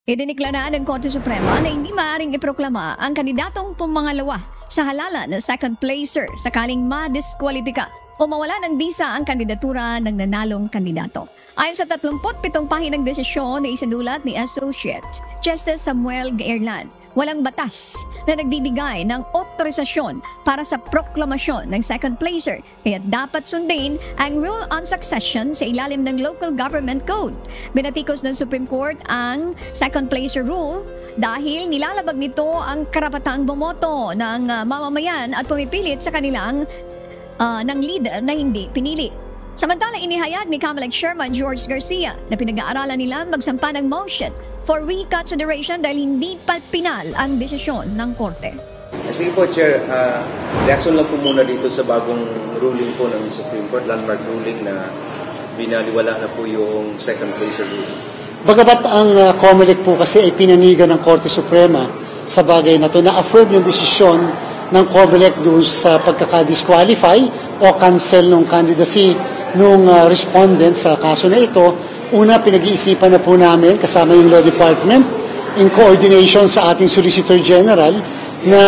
Idiniklara ng Korte Suprema na hindi maaaring iproklama ang kandidatong pumangalawa sa halalan ng second placer sakaling madiskwalipika o mawala ng bisa ang kandidatura ng nanalong kandidato. Ayon sa 37 pahinang desisyon na isinulat ni Associate Justice Samuel Gaerlan, walang batas na nagbibigay ng otorisasyon para sa proklamasyon ng second placer, kaya dapat sundin ang rule on succession sa ilalim ng Local Government Code. Binatikos ng Supreme Court ang second placer rule dahil nilalabag nito ang karapatang bumoto ng mamamayan at pumipilit sa kanilang ng leader na hindi pinili. Samantalang inihayag ni COMELEC Chairman George Garcia na pinag-aaralan nila magsampa ng motion for reconsideration dahil hindi pa pinal ang desisyon ng Korte. Sige po, Chair. Reaction lang po muna dito sa bagong ruling po ng Supreme Court, landmark ruling na binaliwala na po yung second placer ruling. Bagamat ang COMELEC po kasi ay pinanigan ng Korte Suprema sa bagay na ito, na-affirm yung desisyon ng COMELEC doon sa pagkaka-disqualify o cancel ng candidacy nung respondent sa kaso na ito. Una, pinag-iisipan na po namin kasama yung Law Department in coordination sa ating Solicitor General na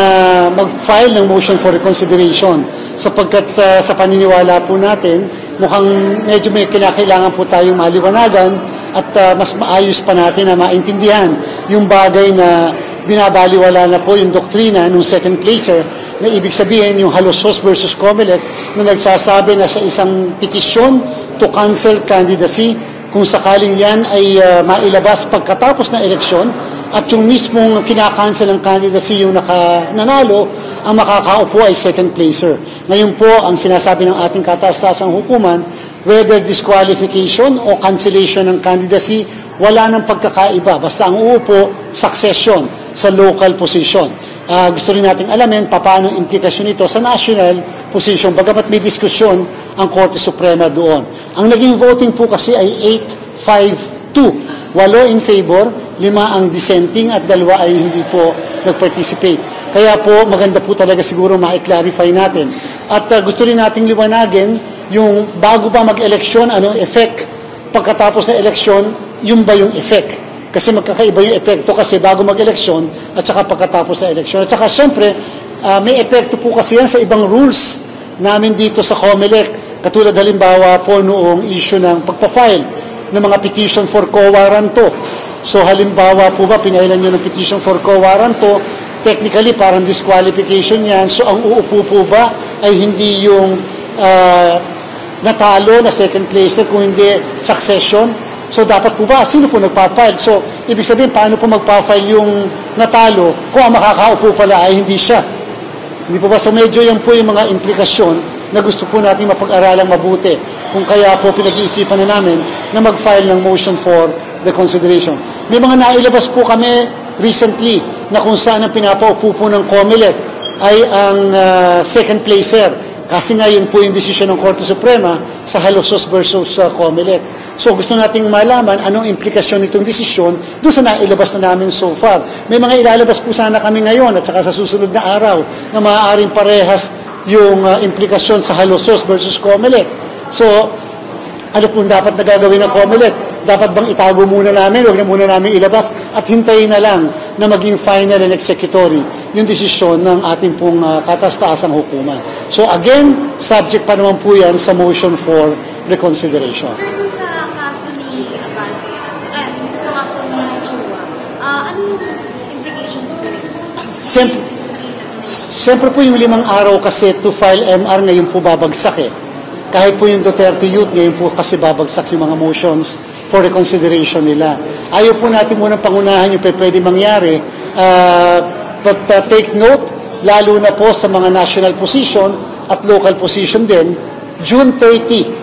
mag-file ng motion for reconsideration sapagkat sa paniniwala po natin mukhang medyo may kinakailangan po tayong maliwanagan at mas maayos pa natin na maintindihan yung bagay na binabaliwala na po yung doktrina ng second placer na ibig sabihin yung Halosos versus COMELEC na nagsasabi na sa isang petisyon to cancel candidacy kung sakaling yan ay mailabas pagkatapos ng eleksyon at yung mismong kinakancel ng candidacy yung nanalo, ang makakaupo ay second placer. Ngayon po, ang sinasabi ng ating kataas-taasang hukuman, whether disqualification o cancellation ng candidacy, wala nang pagkakaiba. Basta ang uupo, succession sa local position. Gusto rin nating alamin paano ang implikasyon nito sa national position. Bagamat may diskusyon ang Korte Suprema doon. Ang naging voting po kasi ay 8-5-2. 8 in favor, 5 ang dissenting at 2 ay hindi po nag-participate. Kaya po maganda po talaga siguro ma-clarify natin. At gusto rin nating liwanagin yung bago pa mag-eleksyon, anong effect pagkatapos ng eleksyon, yung ba yung effect? Kasi magkakaiba yung epekto kasi bago mag-eleksyon at saka pagkatapos ng eleksyon. At saka siyempre, may epekto po kasi yan sa ibang rules namin dito sa COMELEC. Katulad halimbawa po noong issue ng pagpa-file ng mga petition for quo warranto. So halimbawa po ba, pinailan nyo ng petition for quo warranto, technically parang disqualification yan. So ang uupo po ba ay hindi yung natalo na second placer kung hindi succession? So, dapat po ba? Sino po nagpa-file? So, ibig sabihin, paano po magpa-file yung natalo kung ang makakaupo pala ay hindi siya? Hindi po ba? So, medyo yan po yung mga implikasyon na gusto po natin mapag-aralang mabuti. Kung kaya po pinag-iisipan na namin na mag-file ng motion for reconsideration. May mga nailabas po kami recently na kung saan ang pinapaupo po ng COMELEC ay ang second placer. Kasi nga yun po yung desisyon ng Korte Suprema sa Halosos versus COMELEC. So gusto nating malaman anong implikasyon nitong desisyon doon sa nailabas na namin so far. May mga ilalabas po sana kami ngayon at saka sa susunod na araw na maaaring parehas yung implikasyon sa Halosos versus COMELEC. So ano po dapat na gagawin ng COMELEC? Dapat bang itago muna namin, huwag na muna namin ilabas at hintayin na lang na maging final and executory yung desisyon ng ating pong kataas-taasang hukuman. So again, subject pa naman po yan sa motion for reconsideration. Sir, sa kaso ni Abante at saka po ni Chua, anong implications po rin? Siyempre po yung 5 araw kasi to file MR ngayon po babagsak eh. Kahit po yung Duterte Youth, ngayon po kasi babagsak yung mga motions for reconsideration nila. Ayaw po natin munang pangunahan yung pwede mangyari. But take note, lalo na po sa mga national position at local position din, June 30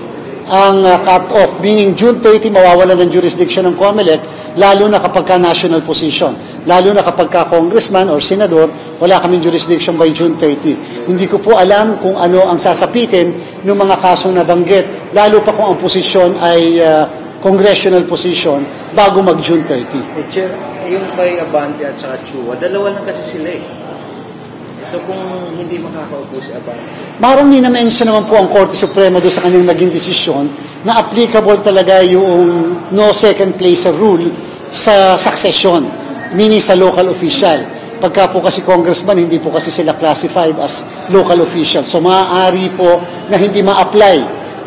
ang cut-off, meaning June 30 mawawalan ng jurisdiction ng COMELEC, lalo na kapag ka national position. Lalo na kapag ka congressman or senador, wala kaming jurisdiction by June 30. Hindi ko po alam kung ano ang sasapitin ng mga kasong nabanggit, lalo pa kung ang posisyon ay congressional position bago mag-June 30. Chair, yung kay Abante at saka Chua, dalawa lang kasi sila eh. So kung hindi makakaupo si Abante? Marami na-mention naman po ang Korte Suprema doon sa kanyang naging desisyon na applicable talaga yung no second placer rule sa succession, meaning sa local official. Pagka po kasi congressman, hindi po kasi sila classified as local official. So maaari po na hindi ma-apply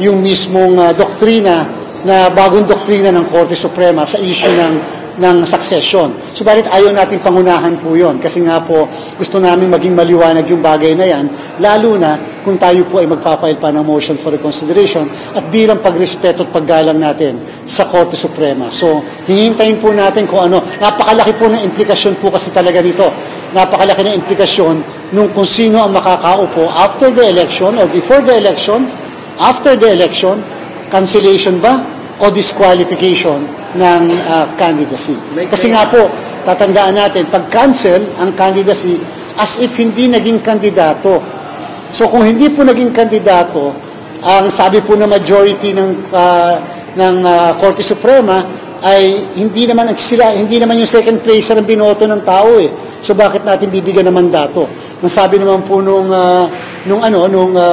yung mismong doktrina na bagong doktrina ng Korte Suprema sa issue ng succession. Subalit ayaw natin pangunahan po yon kasi nga po gusto namin maging maliwanag yung bagay na yan, lalo na kung tayo po ay magpapail pa ng motion for reconsideration at bilang pagrespeto at paggalang natin sa Korte Suprema. So, hihintayin po natin kung ano. Napakalaki po ng implikasyon po kasi talaga nito. Napakalaki ng implikasyon nung kung sino ang makakaupo after the election or before the election, after the election, cancellation ba o disqualification ng candidacy. Kasi nga po, tatandaan natin, pag-cancel ang candidacy as if hindi naging kandidato. So kung hindi po naging kandidato, ang sabi po ng majority ng Korte Suprema ay hindi naman yung second placer ang binoto ng tao eh. So bakit natin bibigyan ng mandato? Ang sabi naman po nung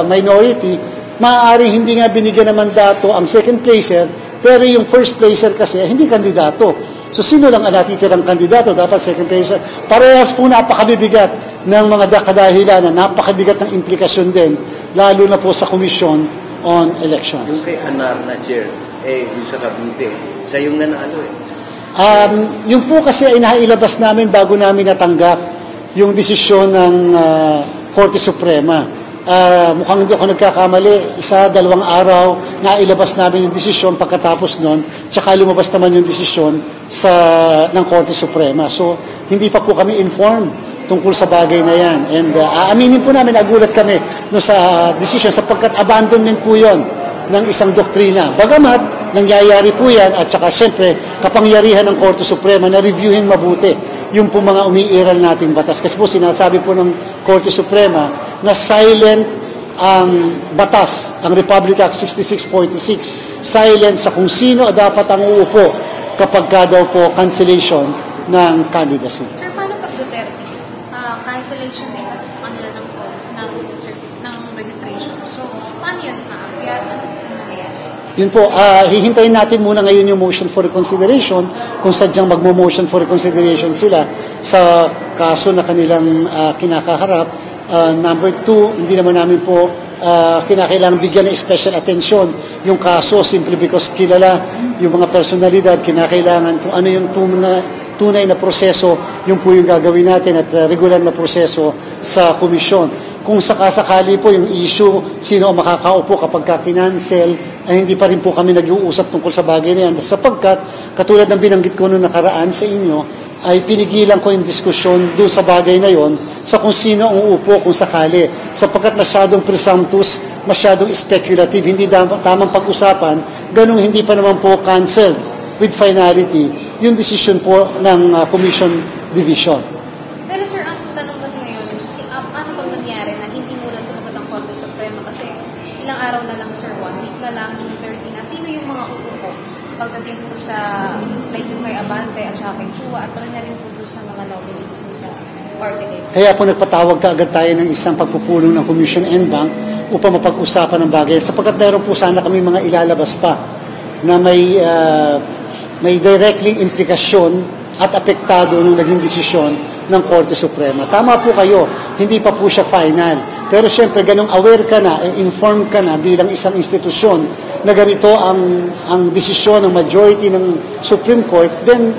minority, maaari hindi nga binigyan ng mandato ang second placer, pero yung first placer kasi hindi kandidato. So sino lang ang natitirang kandidato? Dapat second placer. Parehas po napakabibigat ng mga kadahilan na napakabigat ng implikasyon din, lalo na po sa Commission on Elections. Yung kay Anar na chair, yung sa Cavite, siya yung nanalo eh. Yung po kasi ay nailabas namin bago namin natanggap yung desisyon ng Korte Suprema. Mukhang hindi ako nagkakamali, 1-2 araw nailabas namin yung desisyon, pagkatapos nun, tsaka lumabas naman yung desisyon ng Korte Suprema. So, hindi pa po kami informed tungkol sa bagay na yan. And aaminin po namin, nagulat kami sa desisyon sapagkat abandonment po yon ng isang doktrina. Bagamat, nangyayari po yan at saka siyempre, kapangyarihan ng Korte Suprema na reviewin mabuti yung po mga umiiral nating batas. Kasi po sinasabi po ng Korte Suprema na silent ang batas, ang Republic Act 6646, silent sa kung sino dapat ang uupo kapag daw po cancellation ng candidacy. Sir, paano pag Duterte? Cancellation din kasi sa kanila ng registration. So, paano yun maakyat? Ano nangyayari? Yun po, hihintayin natin muna ngayon yung motion for reconsideration kung sadyang magmo-motion for reconsideration sila sa kaso na kanilang kinakaharap. Number 2, hindi naman namin po kinakailangan bigyan ng special attention yung kaso simply because kilala yung mga personalidad, kinakailangan kung ano yung tunay na proseso, yung po yung gagawin natin at regular na proseso sa komisyon. Kung sakasakali po yung issue, sino ang makakaupo kapag kinancel, ay hindi pa rin po kami nag-uusap tungkol sa bagay na yan. Sapagkat, katulad ng binanggit ko noong nakaraan sa inyo, ay pinigilan ko yung diskusyon doon sa bagay na yon sa kung sino ang uupo kung sakali. Sapagkat masyadong presumptuous, masyadong speculative, hindi tamang pag-usapan, ganung hindi pa naman po canceled with finality yung decision po ng Commission Division. Pero sir, ang tanong kasi ngayon, ano bang nangyari na hindi muna sumagot ang Korte Suprema? Kasi ilang araw na lang sir, 1 week na lang, June 30 na, sino yung mga uupo? Pagdating po sa, like yung kay Abante at saka kay Chua, at pala na rin po sa mga nominees po sa party list. Kaya po nagpatawag kaagad tayo ng isang pagpupulong ng Commission and Bank upang mapag-usapan ng bagay. Sapagkat meron po sana kami mga ilalabas pa na may directly implikasyon at apektado nung naging desisyon ng Korte Suprema. Tama po kayo, hindi pa po siya final. Pero siyempre, ganung aware ka na, informed ka na bilang isang institusyon na ganito ang desisyon ng majority ng Supreme Court, then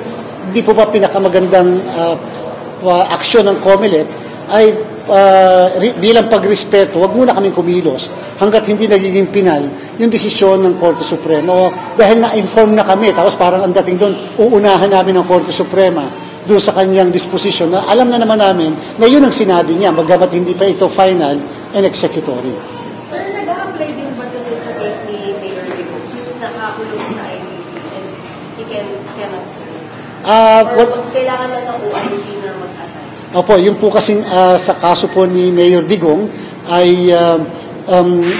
hindi po pa pinakamagandang aksyon ng COMELEC ay bilang pagrespeto, wag muna kaming kumilos hanggat hindi nagiging pinal yung desisyon ng Korte Suprema. O, dahil na-inform na kami, tapos parang ang dating doon, uunahan namin ng Korte Suprema doon sa kanyang disposition na alam na naman namin na yun ang sinabi niya, bagamat hindi pa ito final and executory. Sir, nag-a-apply din ba ito sa case ni Mayor Rico since nakakulong sa ICC and he cannot serve? Kailangan na ng OIC na mag-assign? Opo, yung po kasing sa kaso po ni Mayor Digong ay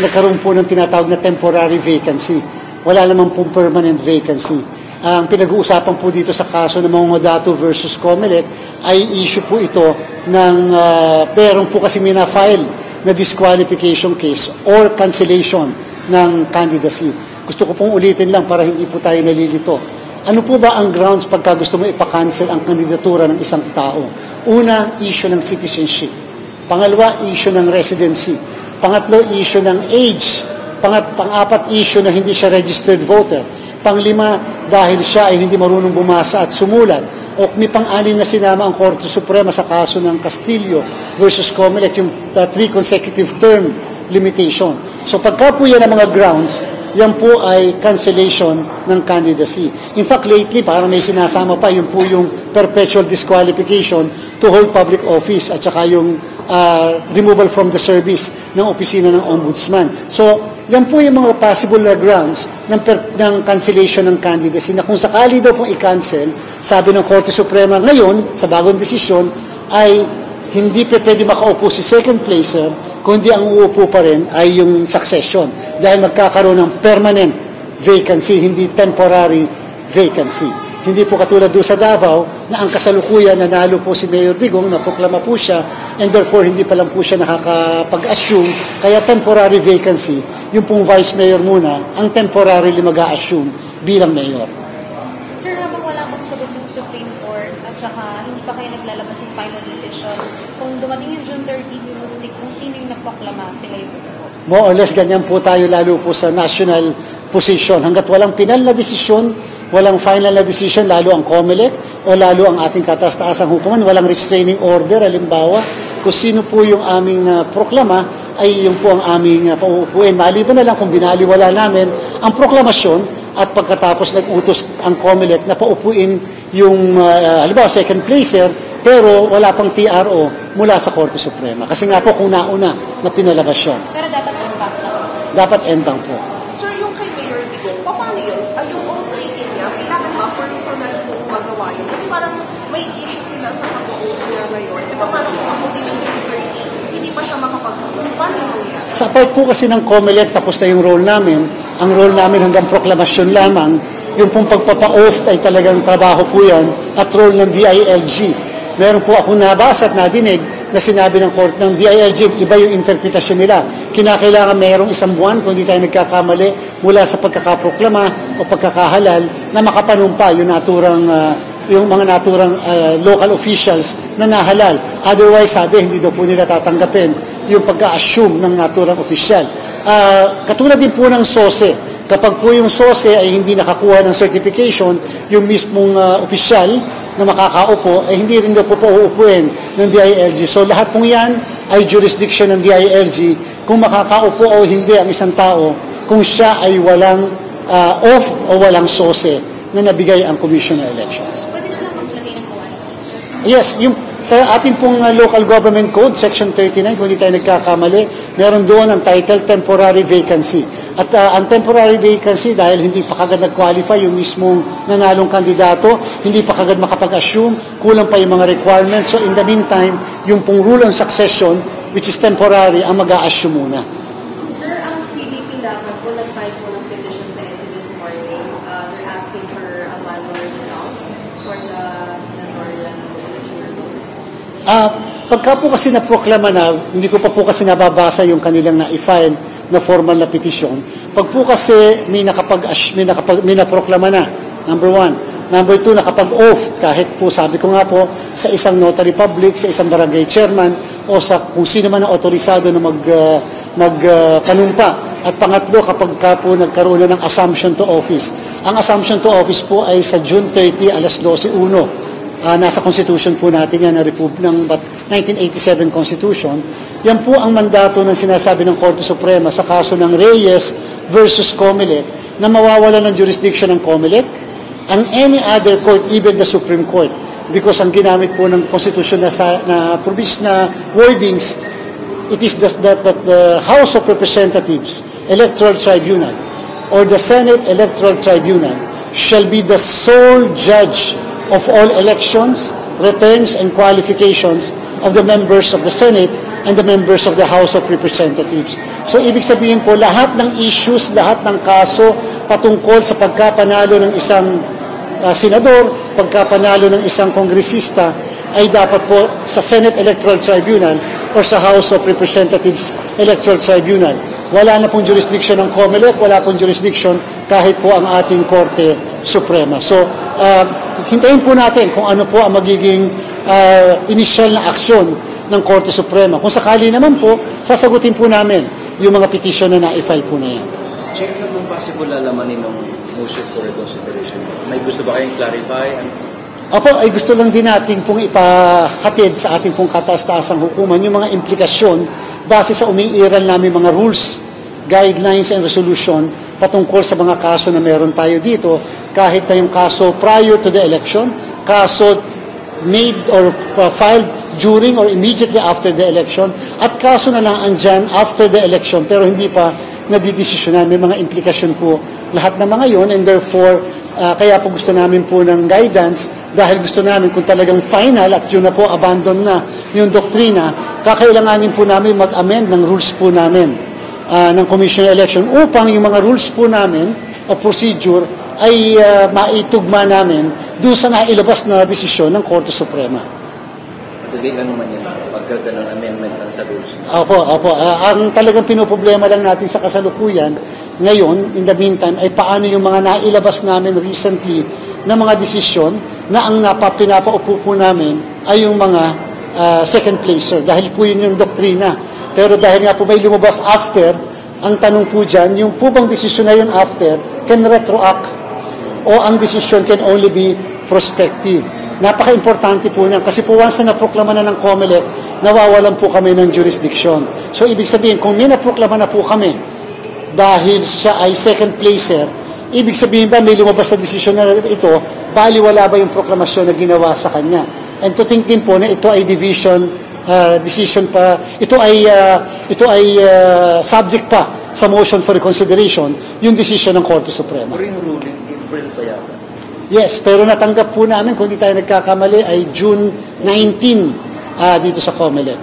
nagkaroon po ng tinatawag na temporary vacancy. Wala naman pong permanent vacancy. Ang pinag-uusapan po dito sa kaso ng Mangongadato versus COMELEC ay issue po ito ng perong po kasi mina-file na disqualification case or cancellation ng candidacy. Gusto ko pong ulitin lang para hindi po tayo nalilito. Ano po ba ang grounds pagka gusto mo ipakancel ang kandidatura ng isang tao? Una, issue ng citizenship. Pangalawa, issue ng residency. Pangatlo, issue ng age. Pang-apat, issue na hindi siya registered voter. Panglima, dahil siya ay hindi marunong bumasa at sumulat. O may pang-anim na sinama ang Korte Suprema sa kaso ng Castillo versus Comelec, yung 3 consecutive term limitation. So pagka po yan ang mga grounds, yan po ay cancellation ng candidacy. In fact, lately, parang may sinasama pa, yun po yung perpetual disqualification to hold public office at saka yung removal from the service ng opisina ng ombudsman. So, yan po yung mga possible na grounds ng cancellation ng candidacy na kung sakali daw pong i-cancel, sabi ng Korte Suprema ngayon, sa bagong desisyon, ay hindi pwede makaupo si second placer, kundi ang uupo pa rin ay yung succession dahil magkakaroon ng permanent vacancy, hindi temporary vacancy. Hindi po katulad doon sa Davao na ang kasalukuyan nanalo po si Mayor Digong, naproklama po siya, and therefore hindi pa lang po siya nakakapag-assume, kaya temporary vacancy, yung pong vice mayor muna, ang temporarily mag-a-assume bilang mayor. Sir, habang wala pong sagot yung Supreme Court at saka hindi pa kayo naglalabas ng final decision, kung dumating yung June 30, you will stick kung sino yung naproklama, sila yung tutupo. More or less, ganyan po tayo lalo po sa national position. Hanggat walang pinal na desisyon, walang final na decision, lalo ang COMELEC o lalo ang ating kataas-taasang hukuman, walang restraining order, halimbawa, kung sino po yung aming proklama, ay yung po ang aming pauupuin. Maliban na lang kung binaliwala namin ang proklamasyon at pagkatapos nag-utos ang COMELEC na paupuin yung, halimbawa, second placer, pero wala pang TRO mula sa Korte Suprema. Kasi nga po kung nauna na pinalabas yun. Pero dapat en banc na. Dapat en banc po. Sir, yung kay Mayor Digong, paano yun? Yung off-taking niya, kailangan ba personal kung magawa yun? Kasi parang may issue sila sa pag-off niya ngayon. Di ba parang kung ako din ng 30, hindi pa siya makapag-off. Paano yung yan? Sa part po kasi ng COMELEC, tapos na yung role namin. Ang role namin hanggang proklamasyon lamang. Yung pong pagpapa-off ay talagang trabaho po yan at role ng DILG. Meron po akong nabasa at nadinig na sinabi ng court ng DILG, iba yung interpretasyon nila. Kinakailangan mayroong isang buwan, kung hindi tayo nagkakamali, mula sa pagkakaproklama o pagkakahalal na makapanumpa yung naturang yung mga naturang local officials na nahalal. Otherwise, sabi, hindi daw po nila tatanggapin yung pagka-assume ng naturang opisyal. Katulad din po ng SOSE. Kapag po yung SOSE ay hindi nakakuha ng certification, yung mismong opisyal na makakaupo, ay hindi rin daw po pauupuin ng DILG. So lahat pong yan ay jurisdiction ng DILG kung makakaupo o hindi ang isang tao kung siya ay walang off o walang SOSE na nabigay ang Commission on Elections. Pwede na lang maglagay ng OIC, sir? Yes, yung sa ating pong Local Government Code, Section 39, kung hindi tayo nagkakamali, meron doon ang title Temporary Vacancy. At ang temporary vacancy, dahil hindi pa kagad nag-qualify yung mismong nanalong kandidato, hindi pa kagad makapag-assume, kulang pa yung mga requirements. So in the meantime, yung pong rule on succession, which is temporary, ang mag-a-assume muna. Sir, ang PDP dapat po nag-file po ng petition sa SC this morning. They're asking for a manual count for the senatorial election results. Pagka po kasi naproklama na, hindi ko pa po kasi nababasa yung kanilang na-file na formal na petition. Pag po kasi may naproklama na, number one. Number two, nakapag-oath, kahit po sabi ko nga po, sa isang notary public, sa isang barangay chairman, o sa kung sino man ang otorisado na magpanumpa. At pangatlo, kapag ka po nagkaroon na ng assumption to office. Ang assumption to office po ay sa June 30, alas 12:01. Nasa Constitution po natin yan, ng 1987 Constitution. Yan po ang mandato ng sinasabi ng Korte Suprema sa kaso ng Reyes versus Comelec na mawawala ng jurisdiction ng Comelec and any other court, even the Supreme Court. Because ang ginamit po ng Constitution na wordings, it is that the House of Representatives Electoral Tribunal or the Senate Electoral Tribunal shall be the sole judge of all elections, returns, and qualifications of the members of the Senate and the members of the House of Representatives. So, ibig sabihin po, lahat ng issues, lahat ng kaso patungkol sa pagkapanalo ng isang senador, pagkapanalo ng isang kongresista, ay dapat po sa Senate Electoral Tribunal or sa House of Representatives Electoral Tribunal. Wala na pong jurisdiction ng COMELEC, wala pong jurisdiction kahit po ang ating korte Suprema. So, hintayin po natin kung ano po ang magiging initial na aksyon ng Korte Suprema. Kung sakali naman po, sasagutin po namin yung mga petition na na-file po na yan. Check na kung possible lalamanin ng motion for reconsideration. May gusto ba kayong clarify? Opo, ay gusto lang din natin pong ipahatid sa ating pong kataas-taasang hukuman yung mga implikasyon base sa umiiral namin mga rules, guidelines, and resolution patungkol sa mga kaso na meron tayo dito, kahit na yung kaso prior to the election, kaso made or filed during or immediately after the election, at kaso na lang andyan after the election pero hindi pa nadidesisyonan. May mga implikasyon po lahat ng mga yon, and therefore kaya po gusto namin po ng guidance dahil gusto namin kung talagang final at yun na po abandon na yung doktrina, kakailanganin po namin mag-amend ng rules po namin ng Commission on Election upang yung mga rules po namin o procedure ay maitugma namin doon sa nailabas na desisyon ng Korte Suprema. Madali lang naman yan pagka ganun amendment lang sa rules. Opo. Ang talagang pinoproblema lang natin sa kasalukuyan ngayon, in the meantime, ay paano yung mga nailabas namin recently na mga desisyon na ang pinapaupo po namin ay yung mga second placer. Dahil po yun yung doktrina. Pero dahil nga po may lumabas after, ang tanong po dyan, yung po bang desisyon na yun after can retroact o ang desisyon can only be prospective. Napaka-importante po niyan kasi po once na naproklama na ng COMELEC, nawawalan po kami ng jurisdiction. So ibig sabihin, kung may naproklama na po kami dahil siya ay second placer, ibig sabihin ba may lumabas na desisyon na ito, baliwala ba yung proklamasyon na ginawa sa kanya? And to think din po na ito ay decision pa, ito ay subject pa sa motion for reconsideration, yung decision ng Korte Suprema. Pero yung ruling, April pa yata. Yes, pero natanggap po namin, kung hindi tayo nagkakamali, ay June 19 dito sa COMELEC.